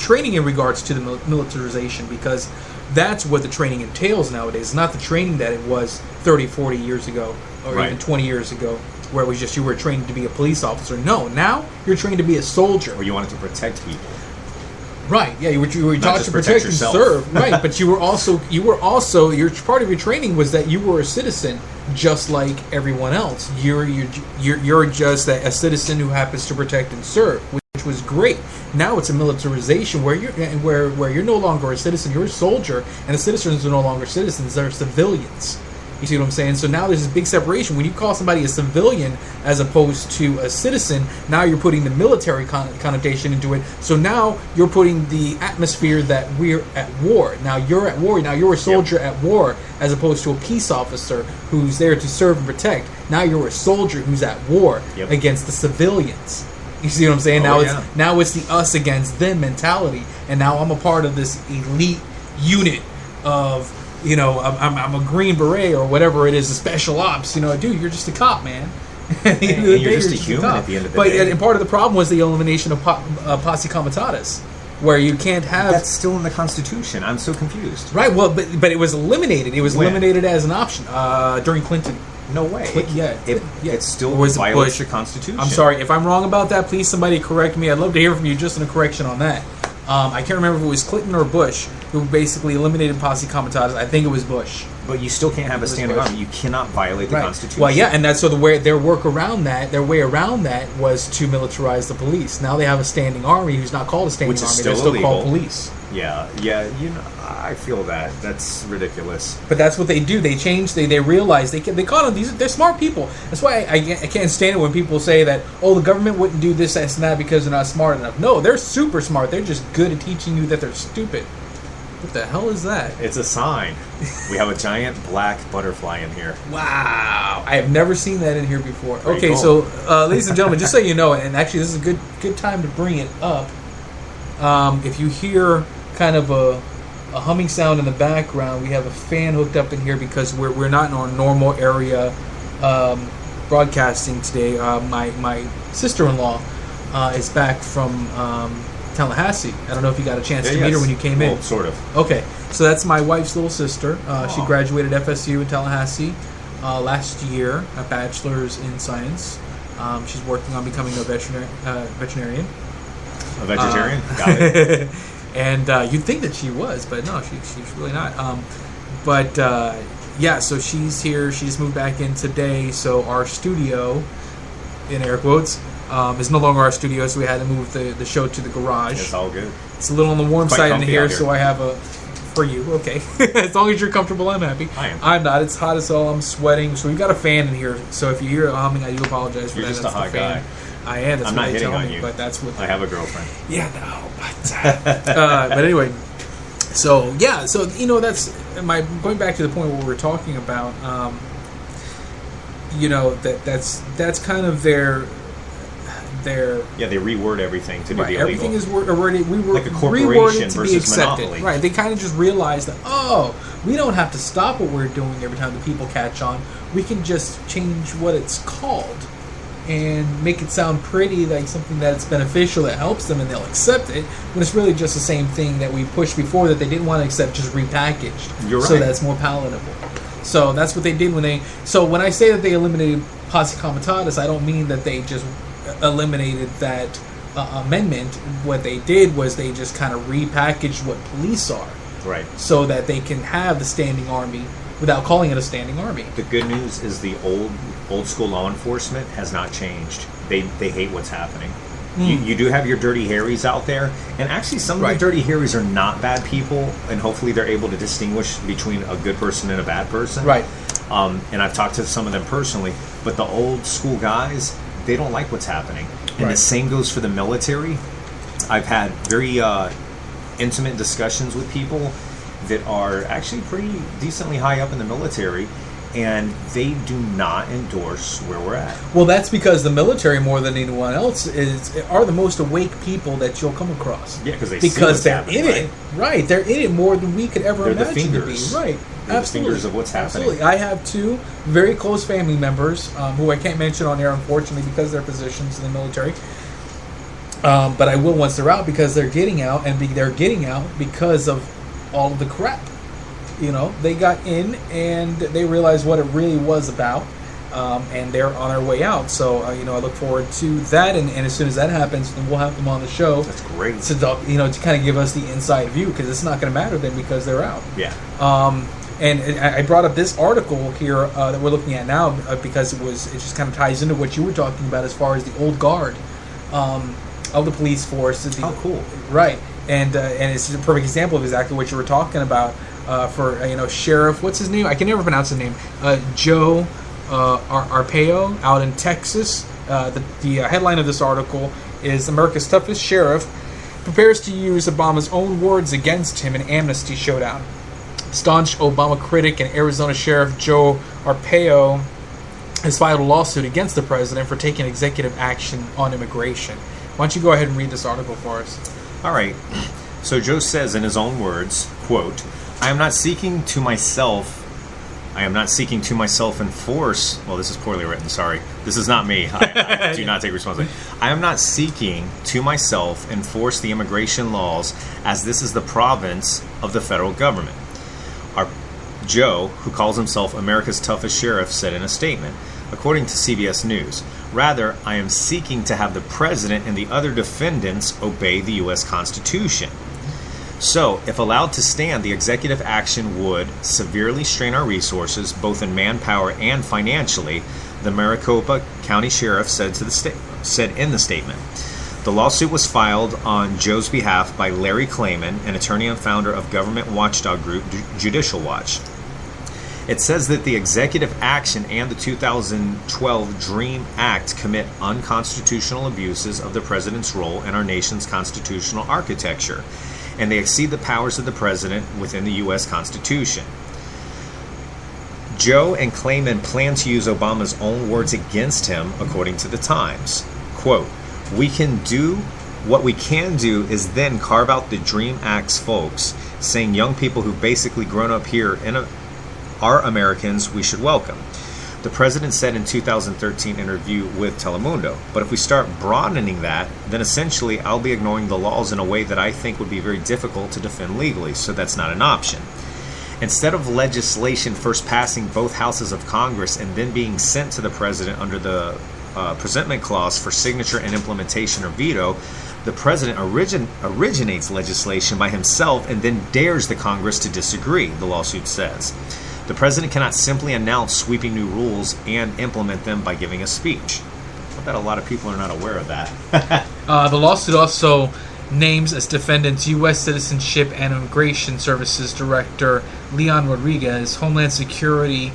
training in regards to the militarization, because that's what the training entails nowadays. It's not the training that it was 30, 40 years ago, or even 20 years ago, where it was just you were trained to be a police officer. No, now you're trained to be a soldier. Or you wanted to protect people. Right. Yeah, you were taught to protect and serve. Right, but you were also your part of your training was that you were a citizen just like everyone else. You're just a citizen who happens to protect and serve, which was great. Now it's a militarization where you're no longer a citizen, you're a soldier, and the citizens are no longer citizens, they're civilians. You see what I'm saying? So now there's this big separation. When you call somebody a civilian as opposed to a citizen, now you're putting the military connotation into it. So now you're putting the atmosphere that we're at war. Now you're at war. Now you're a soldier at war as opposed to a peace officer who's there to serve and protect. Now you're a soldier who's at war against the civilians. You see what I'm saying? Now it's the us against them mentality. And now I'm a part of this elite unit of... I'm a Green Beret or whatever it is, a special ops. Dude, you're just a cop, man. You're just a human at the end of the day. And part of the problem was the elimination of posse comitatus, where you can't have... That's still in the Constitution. I'm so confused. Right, well, but it was eliminated. It was eliminated as an option during Clinton. No way. It still violates the Constitution. I'm sorry. If I'm wrong about that, please somebody correct me. I'd love to hear from you just in a correction on that. I can't remember if it was Clinton or Bush who basically eliminated posse comitatus. I think it was Bush. But you still can't have a standing army. You cannot violate the Constitution. Well, yeah, and that's so their work around that, their way around that was to militarize the police. Now they have a standing army who's not called a standing army. They're still called police. Yeah, I feel that. That's ridiculous. But that's what they do. They change. They realize they call them they're smart people. That's why I can't stand it when people say that the government wouldn't do this and that because they're not smart enough. No, they're super smart. They're just good at teaching you that they're stupid. What the hell is that? It's a sign. We have a giant black butterfly in here. Wow, I have never seen that in here before. Pretty okay, cool. So ladies and gentlemen, just so you know, and actually this is a good time to bring it up. If you hear kind of a humming sound in the background, we have a fan hooked up in here because we're not in our normal area broadcasting today. My sister-in-law is back from Tallahassee. I don't know if you got a chance to meet her when you came in. Well, sort of. Okay, so that's my wife's little sister. She graduated FSU in Tallahassee last year, a bachelor's in science. She's working on becoming a veterinarian. A vegetarian? Got it. And you'd think that she was, but no, she's really not. So she's here. She just moved back in today. So our studio, in air quotes, is no longer our studio, so we had to move the show to the garage. It's all good. It's a little on the warm side in here, so I have a... For you, okay. As long as you're comfortable, I'm happy. I am. I'm not. It's hot as hell. I'm sweating. So we've got a fan in here. So if you hear a humming, I do apologize for You're that. just a hot guy. I am. That's I'm what not they hitting tell on me, you. but that's what... I have a girlfriend. Yeah, no, but anyway, so that's going back to the point where we were talking about. That's kind of their. Yeah, they reword everything to be illegal. Everything is worded like a corporation versus monopoly. Right, they kind of just realized that we don't have to stop what we're doing every time the people catch on. We can just change what it's called and make it sound pretty, like something that's beneficial that helps them, and they'll accept it. When it's really just the same thing that we pushed before that they didn't want to accept, just repackaged. You're right. So that's more palatable. So that's what they did when I say that they eliminated posse comitatus, I don't mean that they just eliminated that amendment. What they did was they just kind of repackaged what police are, right? So that they can have the standing army without calling it a standing army. The good news is the old school law enforcement has not changed. They hate what's happening. You do have your dirty Harrys out there, and actually some of the dirty Harrys are not bad people, and hopefully they're able to distinguish between a good person and a bad person. Right. And I've talked to some of them personally, but the old school guys, they don't like what's happening. And the same goes for the military. I've had very intimate discussions with people that are actually pretty decently high up in the military, and they do not endorse where we're at. Well, that's because the military, more than anyone else, are the most awake people that you'll come across. Yeah, because they're in it. Right, they're in it more than we could ever imagine to be. Right. They're the fingers of what's happening. Absolutely. I have two very close family members who I can't mention on air, unfortunately, because of their positions in the military. But I will once they're out, because they're getting out, and they're getting out because of all of the crap. They got in and they realized what it really was about, and they're on their way out. So, I look forward to that, and as soon as that happens, then we'll have them on the show. That's great. To kind of give us the inside view, because it's not going to matter then because they're out. Yeah. And I brought up this article here that we're looking at now because it just kind of ties into what you were talking about as far as the old guard of the police force. Oh, cool. Right. And it's a perfect example of exactly what you were talking about. For Sheriff, what's his name? I can never pronounce his name. Joe Arpaio out in Texas. The headline of this article is "America's Toughest Sheriff Prepares to Use Obama's Own Words Against Him in Amnesty Showdown." Staunch Obama critic and Arizona Sheriff Joe Arpaio has filed a lawsuit against the president for taking executive action on immigration. Why don't you go ahead and read this article for us? All right. So Joe says in his own words, quote, I am not seeking to myself enforce... Well, this is poorly written, sorry. This is not me. I do not take responsibility. I am not seeking to myself enforce the immigration laws, as this is the province of the federal government. Joe, who calls himself America's toughest sheriff, said in a statement, according to CBS News. Rather, I am seeking to have the president and the other defendants obey the U.S. Constitution. So, if allowed to stand, the executive action would severely strain our resources, both in manpower and financially, the Maricopa County Sheriff said in the statement. The lawsuit was filed on Joe's behalf by Larry Klayman, an attorney and founder of government watchdog group Judicial Watch. It says that the executive action and the 2012 DREAM Act commit unconstitutional abuses of the president's role in our nation's constitutional architecture, and they exceed the powers of the president within the U.S. Constitution. Joe and Klayman plan to use Obama's own words against him, according to the Times. Quote, what we can do is then carve out the DREAM Act's folks, saying young people who basically grown up here are Americans we should welcome. The president said in 2013 interview with Telemundo, but if we start broadening that, then essentially I'll be ignoring the laws in a way that I think would be very difficult to defend legally, so that's not an option. Instead of legislation first passing both houses of Congress and then being sent to the president under the presentment clause for signature and implementation or veto, the president originates legislation by himself and then dares the Congress to disagree, the lawsuit says. The president cannot simply announce sweeping new rules and implement them by giving a speech. I bet a lot of people are not aware of that. The lawsuit also names as defendants U.S. Citizenship and Immigration Services Director Leon Rodriguez, Homeland Security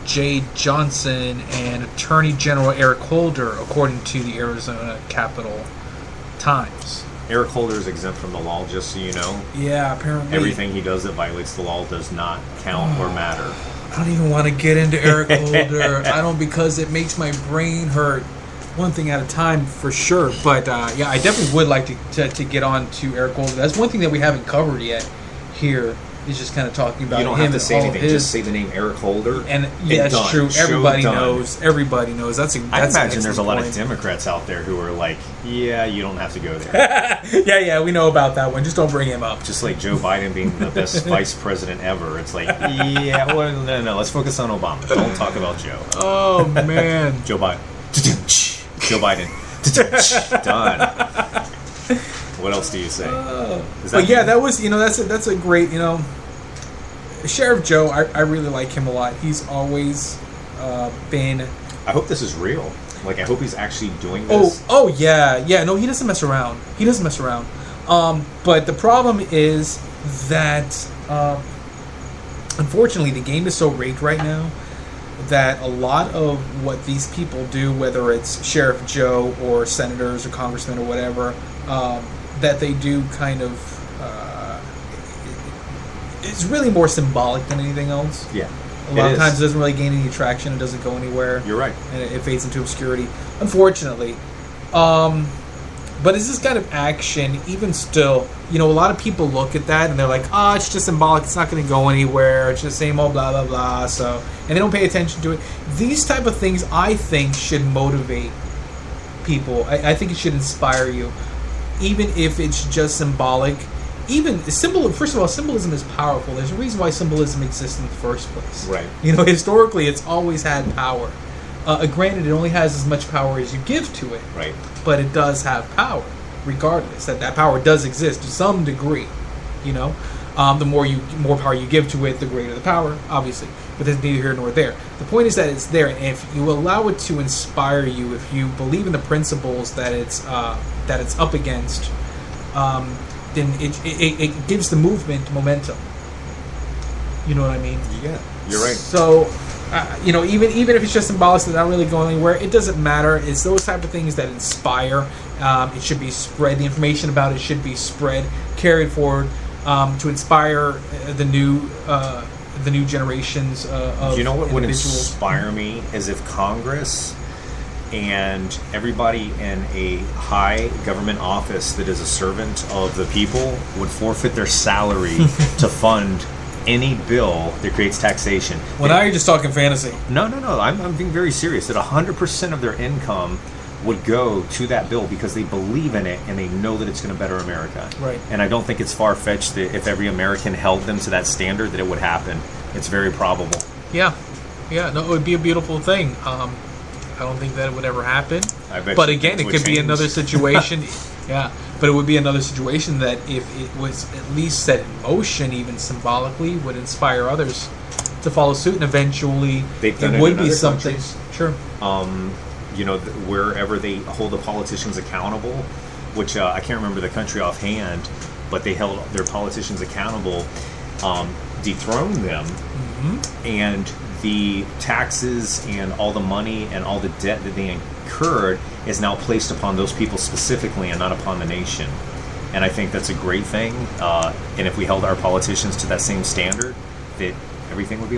Jay Johnson, and Attorney General Eric Holder, according to the Arizona Capitol Times. Eric Holder is exempt from the law, just so you know. Yeah, apparently. Everything he does that violates the law does not count or matter. I don't even want to get into Eric Holder. I don't, because it makes my brain hurt. One thing at a time, for sure. But, yeah, I definitely would like to get on to Eric Holder. That's one thing that we haven't covered yet here. Is just kind of talking about him. You don't have to say anything. Just say the name Eric Holder. And yeah, it's true. Everybody knows. Everybody knows. That's I imagine there's a lot of Democrats out there who are like, yeah, you don't have to go there. yeah, we know about that one. Just don't bring him up. Just like Joe Biden being the best vice president ever. It's like, yeah, well, no. Let's focus on Obama. Don't talk about Joe. Oh, man. Joe Biden. Joe Biden. Done. What else do you say? But yeah, that was, that's a great, Sheriff Joe, I really like him a lot. He's always been... I hope this is real. Like, I hope he's actually doing this. Oh yeah. No, he doesn't mess around. But the problem is that, unfortunately, the game is so rigged right now that a lot of what these people do, whether it's Sheriff Joe or senators or congressmen or whatever, that they do kind of... it's really more symbolic than anything else. Yeah. A lot of times it doesn't really gain any traction. It doesn't go anywhere. You're right. And it fades into obscurity, unfortunately. But it's this kind of action, even still, a lot of people look at that and they're like, it's just symbolic. It's not going to go anywhere. It's just same old blah, blah, blah. So, and they don't pay attention to it. These type of things, I think, should motivate people. I think it should inspire you, even if it's just symbolic. Even first of all, symbolism is powerful. There's a reason why symbolism exists in the first place. Right. Historically, it's always had power. Granted, it only has as much power as you give to it. Right. But it does have power, regardless. That power does exist to some degree. The more power you give to it, the greater the power, obviously. But that's neither here nor there. The point is that it's there, and if you allow it to inspire you, if you believe in the principles that it's up against, then it gives the movement momentum. You know what I mean? Yeah, you're right. So, even if it's just symbolic, it's not really going anywhere. It doesn't matter. It's those type of things that inspire. It should be spread. The information about it should be spread, carried forward, to inspire the new generations of You know what would individuals. inspire me is if Congress and everybody in a high government office that is a servant of the people would forfeit their salary to fund any bill that creates taxation. Well, now you're just talking fantasy. No. I'm being very serious. That 100% of their income would go to that bill because they believe in it and they know that it's going to better America. Right. And I don't think it's far-fetched that if every American held them to that standard that it would happen. It's very probable. Yeah. No, it would be a beautiful thing. I don't think that it would ever happen. But again, it could be another situation. Yeah, but it would be another situation that if it was at least set in motion, even symbolically, would inspire others to follow suit, and eventually it would be something. Countries. Sure. Wherever they hold the politicians accountable, which I can't remember the country offhand, but they held their politicians accountable, dethroned them, and the taxes and all the money and all the debt that they incurred is now placed upon those people specifically and not upon the nation. And I think that's a great thing. And if we held our politicians to that same standard, that everything would be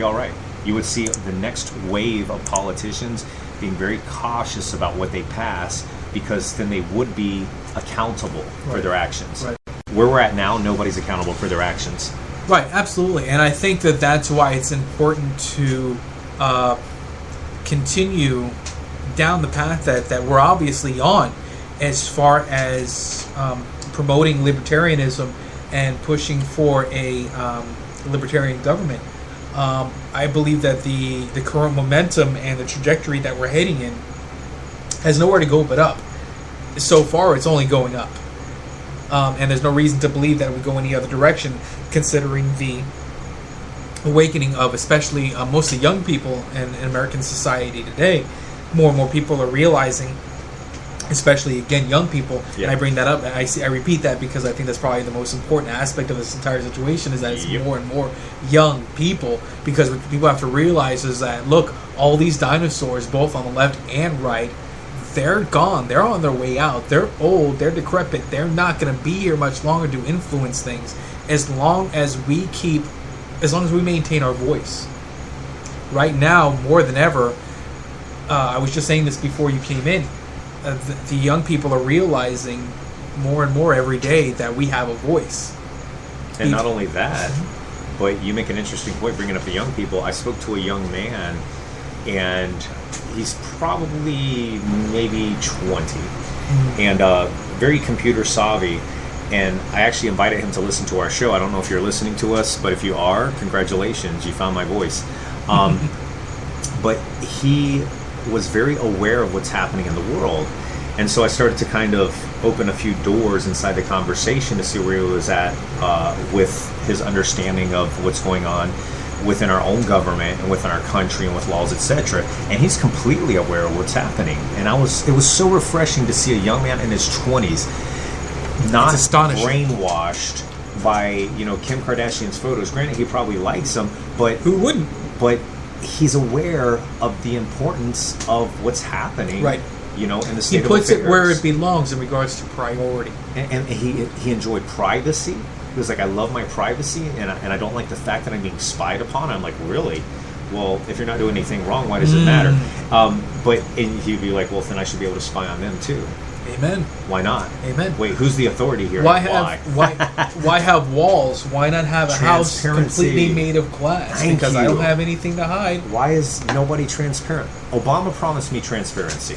all right. You would see the next wave of politicians being very cautious about what they pass, because then they would be accountable for their actions. Right. Where we're at now, nobody's accountable for their actions. Right, absolutely. And I think that that's why it's important to continue down the path that we're obviously on, as far as promoting libertarianism and pushing for a libertarian government. I believe that the current momentum and the trajectory that we're heading in has nowhere to go but up. So far, it's only going up. And there's no reason to believe that it would go any other direction, considering the awakening of especially mostly young people in American society today. More and more people are realizing, especially again young people, and I bring that up, I repeat that because I think that's probably the most important aspect of this entire situation, is that it's more and more young people, because what people have to realize is that, look, all these dinosaurs, both on the left and right, they're gone. They're on their way out. They're old. They're decrepit. They're not going to be here much longer to influence things, as long as we maintain our voice. Right now, more than ever, I was just saying this before you came in, the young people are realizing more and more every day that we have a voice. And not only that, but you make an interesting point bringing up the young people. I spoke to a young man, and he's probably maybe 20, and very computer savvy. And I actually invited him to listen to our show. I don't know if you're listening to us, but if you are, congratulations, you found my voice. But he was very aware of what's happening in the world. And so I started to kind of open a few doors inside the conversation to see where he was at with his understanding of what's going on within our own government and within our country and with laws, etc. And he's completely aware of what's happening. And it was so refreshing to see a young man in his 20s not brainwashed by Kim Kardashian's photos. Granted, he probably likes them, but who wouldn't? But he's aware of the importance of what's happening. Right. In the state of affairs. He puts it where it belongs in regards to priority. And he enjoyed privacy. He was like, I love my privacy, and I don't like the fact that I'm being spied upon. I'm like, really? Well, if you're not doing anything wrong, why does it matter? And he'd be like, well, then I should be able to spy on them too. Amen. Why not? Amen. Wait, who's the authority here? Why have walls? Why not have a house completely made of glass? Because I don't have anything to hide. Why is nobody transparent? Obama promised me transparency.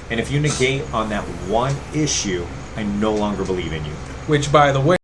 And if you negate on that one issue, I no longer believe in you. Which, by the way,